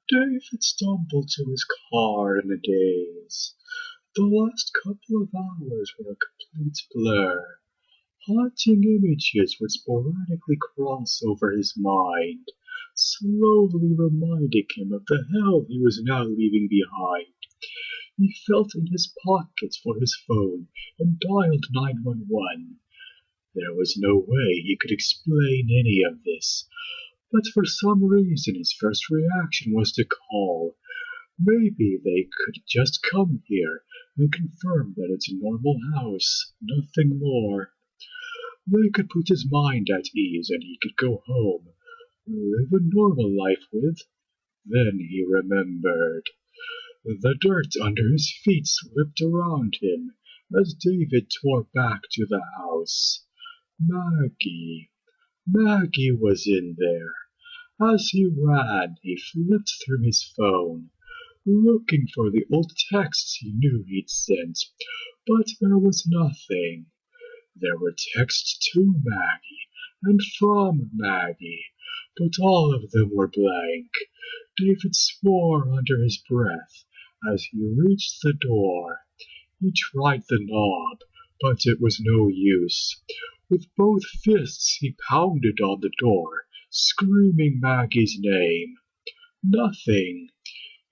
David stumbled to his car in a daze. The last couple of hours were a complete blur. Haunting images would sporadically cross over his mind, slowly reminding him of the hell he was now leaving behind. He felt in his pockets for his phone and dialed 911. There was no way he could explain any of this, but for some reason his first reaction was to call. Maybe they could just come here and confirm that it's a normal house, nothing more. They could put his mind at ease and he could go home, live a normal life with. Then he remembered. The dirt under his feet slipped around him as David tore back to the house. Maggie. Maggie was in there. As he ran, he flipped through his phone, looking for the old texts he knew he'd sent, but there was nothing. There were texts to Maggie and from Maggie, but all of them were blank. David swore under his breath as he reached the door. He tried the knob, but it was no use. With both fists he pounded on the door, screaming Maggie's name. Nothing.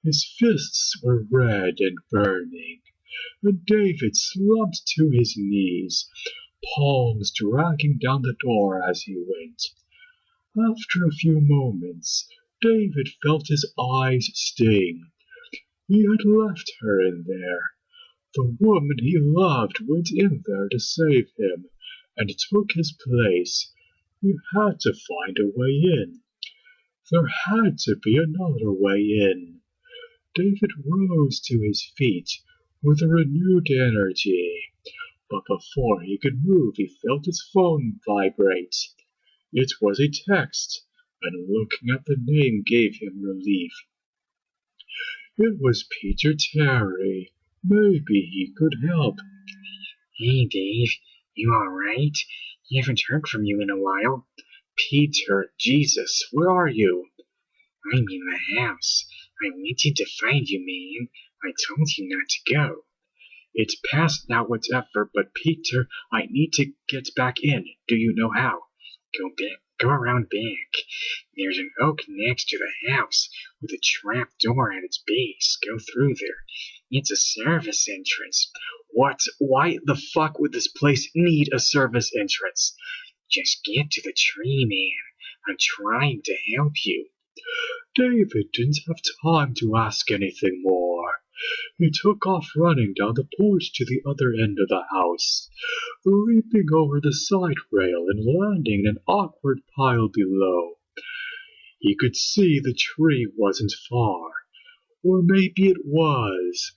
His fists were red and burning, and David slumped to his knees, palms dragging down the door as he went. After a few moments, David felt his eyes sting. He had left her in there. The woman he loved went in there to save him and took his place. He had to find a way in. There had to be another way in. David rose to his feet with a renewed energy, but before he could move he felt his phone vibrate. It was a text, and looking at the name gave him relief. It was Peter Terry. Maybe he could help. Hey, Dave. You alright? You haven't heard from you in a while. Peter, Jesus, where are you? I'm in the house. I wanted to find you, man. I told you not to go. It's past now, whatever, but Peter, I need to get back in. Do you know how? Go around back. There's an oak next to the house with a trap door at its base. Go through there. It's a service entrance. What? Why the fuck would this place need a service entrance? Just get to the tree, man. I'm trying to help you. David didn't have time to ask anything more. He took off running down the porch to the other end of the house, leaping over the side rail and landing in an awkward pile below. He could see the tree wasn't far, or maybe it was.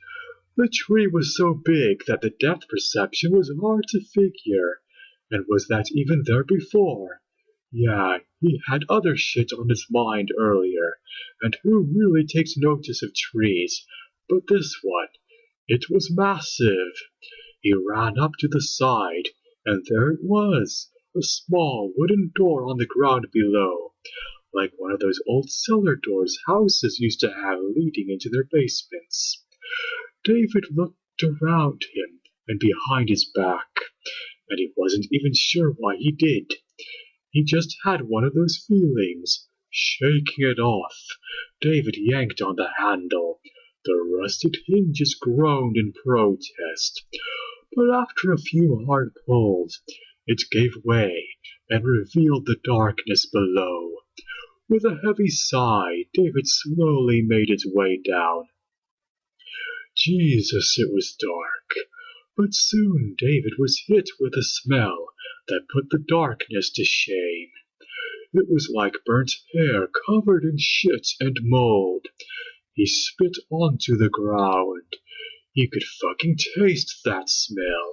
The tree was so big that the depth perception was hard to figure, and was that even there before? Yeah, he had other shit on his mind earlier, and who really takes notice of trees? But this one, it was massive. He ran up to the side, and there it was, a small wooden door on the ground below, like one of those old cellar doors houses used to have leading into their basements. David looked around him and behind his back, and he wasn't even sure why he did. He just had one of those feelings. Shaking it off, David yanked on the handle. The rusted hinges groaned in protest, but after a few hard pulls, it gave way and revealed the darkness below. With a heavy sigh, David slowly made his way down. Jesus, it was dark, but soon David was hit with a smell that put the darkness to shame. It was like burnt hair covered in shit and mold. He spit onto the ground. He could fucking taste that smell.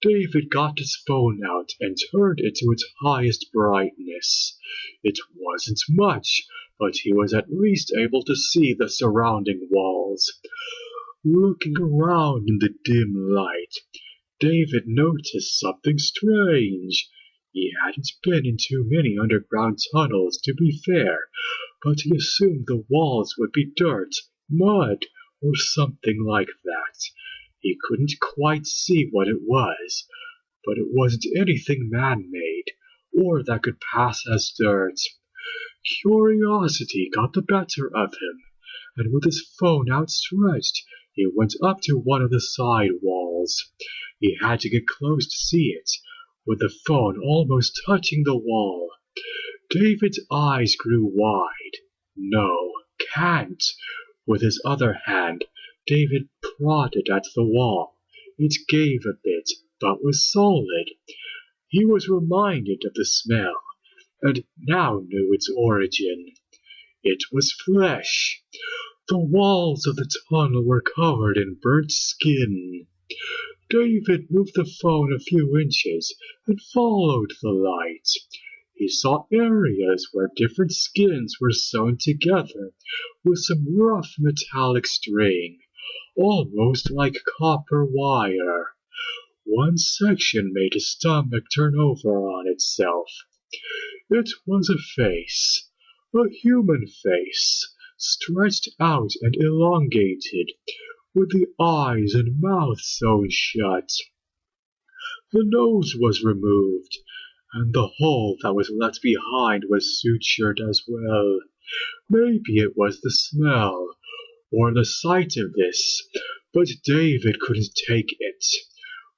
David got his phone out and turned it to its highest brightness. It wasn't much, but he was at least able to see the surrounding walls. Looking around in the dim light, David noticed something strange. He hadn't been in too many underground tunnels, to be fair, but he assumed the walls would be dirt, mud, or something like that. He couldn't quite see what it was, but it wasn't anything man-made, or that could pass as dirt. Curiosity got the better of him, and with his phone outstretched, he went up to one of the side walls. He had to get close to see it, with the phone almost touching the wall. David's eyes grew wide. No, can't. With his other hand, David prodded at the wall. It gave a bit, but was solid. He was reminded of the smell, and now knew its origin. It was flesh. The walls of the tunnel were covered in burnt skin. David moved the phone a few inches and followed the light. He saw areas where different skins were sewn together with some rough metallic string, almost like copper wire. One section made his stomach turn over on itself. It was a face, a human face, stretched out and elongated, with the eyes and mouth sewn shut. The nose was removed, and the hole that was left behind was sutured as well. Maybe it was the smell, or the sight of this, but David couldn't take it.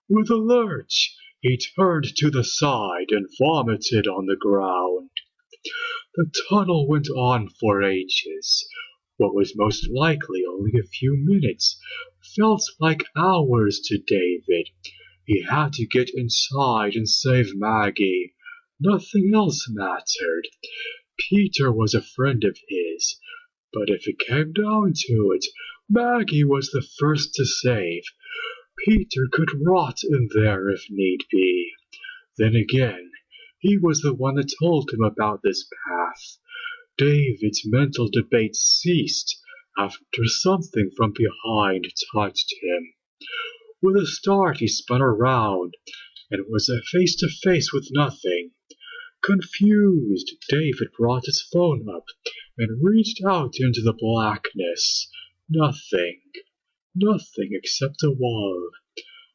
With a lurch, he turned to the side and vomited on the ground. The tunnel went on for ages. What was most likely only a few minutes felt like hours to David. He had to get inside and save Maggie. Nothing else mattered. Peter was a friend of his, but if it came down to it, Maggie was the first to save. Peter could rot in there if need be. Then again, he was the one that told him about this path. David's mental debate ceased after something from behind touched him. With a start he spun around and was face to face with nothing. Confused, David brought his phone up and reached out into the blackness. Nothing. Nothing except a wall.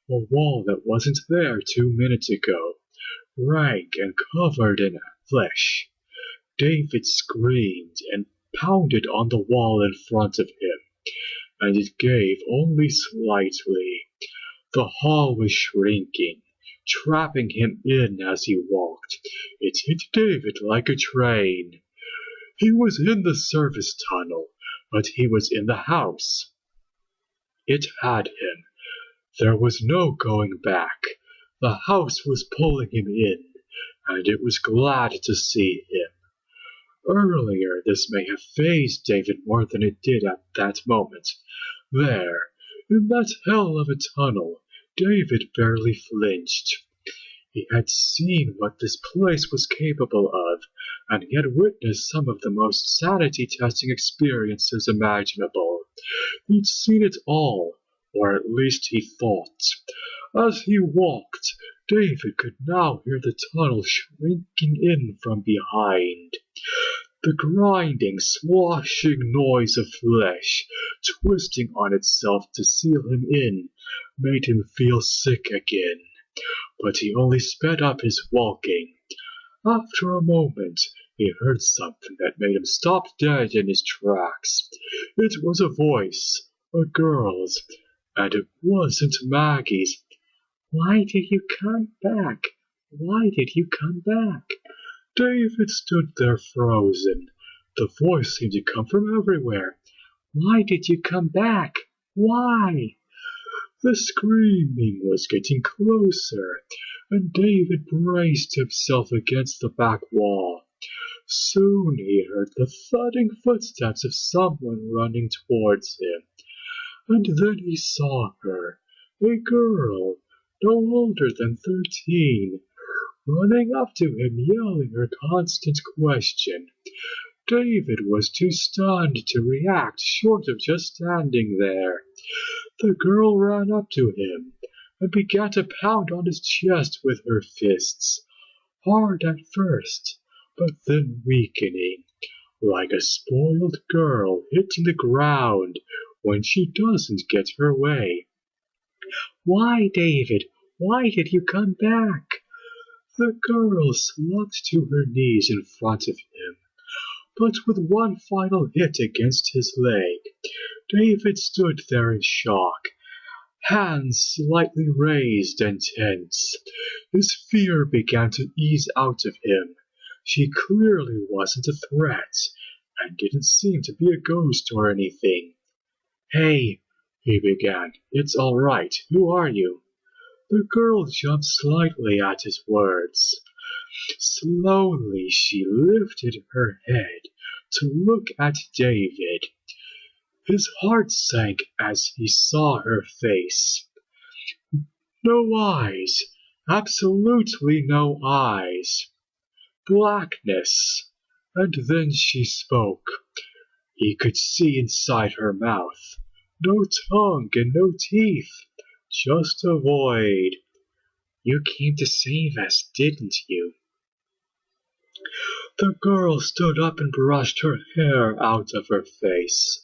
A wall that wasn't there 2 minutes ago, rank and covered in flesh. David screamed and pounded on the wall in front of him, and it gave only slightly. The hall was shrinking, trapping him in as he walked. It hit David like a train. He was in the service tunnel, but he was in the house. It had him. There was no going back. The house was pulling him in, and it was glad to see him. Earlier, this may have fazed David more than it did at that moment. There, in that hell of a tunnel, David barely flinched. He had seen what this place was capable of, and he had witnessed some of the most sanity-testing experiences imaginable. He'd seen it all, or at least he thought. As he walked, David could now hear the tunnel shrinking in from behind. The grinding, sloshing noise of flesh, twisting on itself to seal him in, made him feel sick again. But he only sped up his walking. After a moment, he heard something that made him stop dead in his tracks. It was a voice, a girl's, and it wasn't Maggie's. "Why did you come back? Why did you come back?" David stood there frozen. The voice seemed to come from everywhere. "Why did you come back? Why?" The screaming was getting closer, and David braced himself against the back wall. Soon he heard the thudding footsteps of someone running towards him, and then he saw her, a girl, no older than 13, running up to him yelling her constant question. David was too stunned to react short of just standing there. The girl ran up to him and began to pound on his chest with her fists. hard at first, but then weakening, like a spoiled girl hitting the ground when she doesn't get her way. "Why, David, why did you come back?" The girl slumped to her knees in front of him, but with one final hit against his leg, David stood there in shock, hands slightly raised and tense. His fear began to ease out of him. She clearly wasn't a threat, and didn't seem to be a ghost or anything. "Hey," he began, "it's all right. Who are you?" The girl jumped slightly at his words. Slowly she lifted her head to look at David. His heart sank as he saw her face. No eyes, absolutely no eyes. Blackness. And then she spoke. He could see inside her mouth. No tongue and no teeth, just a void. "You came to save us, didn't you?" The girl stood up and brushed her hair out of her face.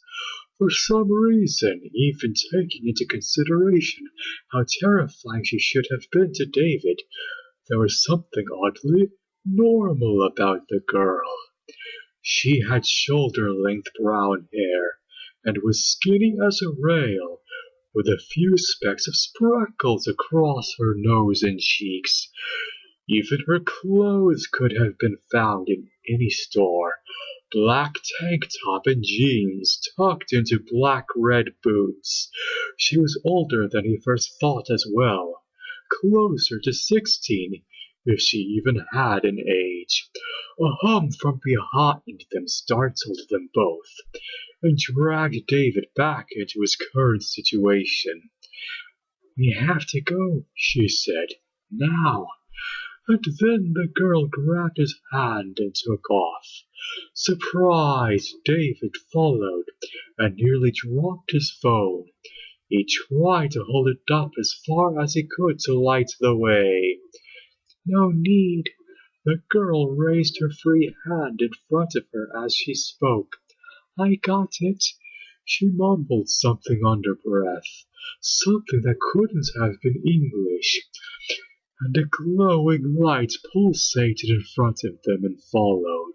For some reason, even taking into consideration how terrifying she should have been to David, there was something oddly normal about the girl. She had shoulder-length brown hair and was skinny as a rail, with a few specks of sparkles across her nose and cheeks. Even her clothes could have been found in any store. Black tank top and jeans tucked into black-red boots. She was older than he first thought as well. Closer to 16, if she even had an age. A hum from behind them startled them both, and dragged David back into his current situation. "We have to go," she said. "Now." And then the girl grabbed his hand and took off. Surprised, David followed and nearly dropped his phone. He tried to hold it up as far as he could to light the way. "No need." The girl raised her free hand in front of her as she spoke. "I got it." She mumbled something under breath, something that couldn't have been English, and a glowing light pulsated in front of them and followed.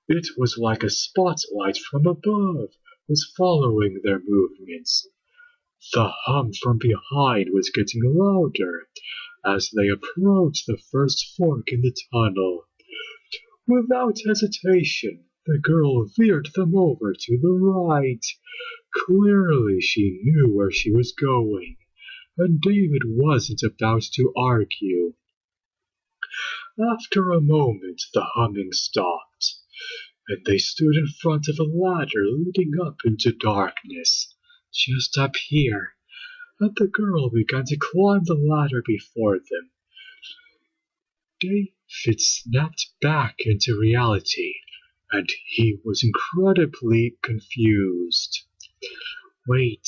It was like a spotlight from above was following their movements. The hum from behind was getting louder as they approached the first fork in the tunnel. Without hesitation, the girl veered them over to the right. Clearly she knew where she was going, and David wasn't about to argue. After a moment, the humming stopped, and they stood in front of a ladder leading up into darkness. "Just up here." And the girl began to climb the ladder before them. David snapped back into reality, and he was incredibly confused. "Wait."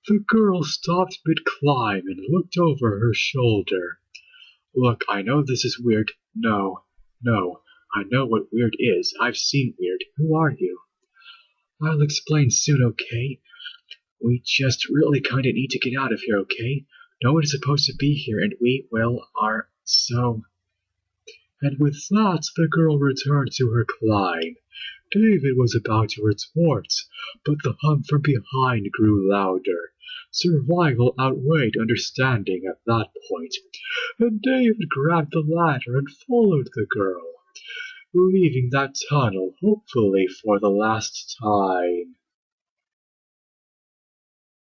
The girl stopped mid-climb and looked over her shoulder. "Look, I know this is weird. No, I know what weird is. I've seen weird. Who are you?" "I'll explain soon, okay? We just really kinda need to get out of here, okay? No one is supposed to be here, and we, well, are so..." And with that, the girl returned to her climb. David was about to retort, but the hum from behind grew louder. Survival outweighed understanding at that point, and David grabbed the ladder and followed the girl, leaving that tunnel hopefully for the last time.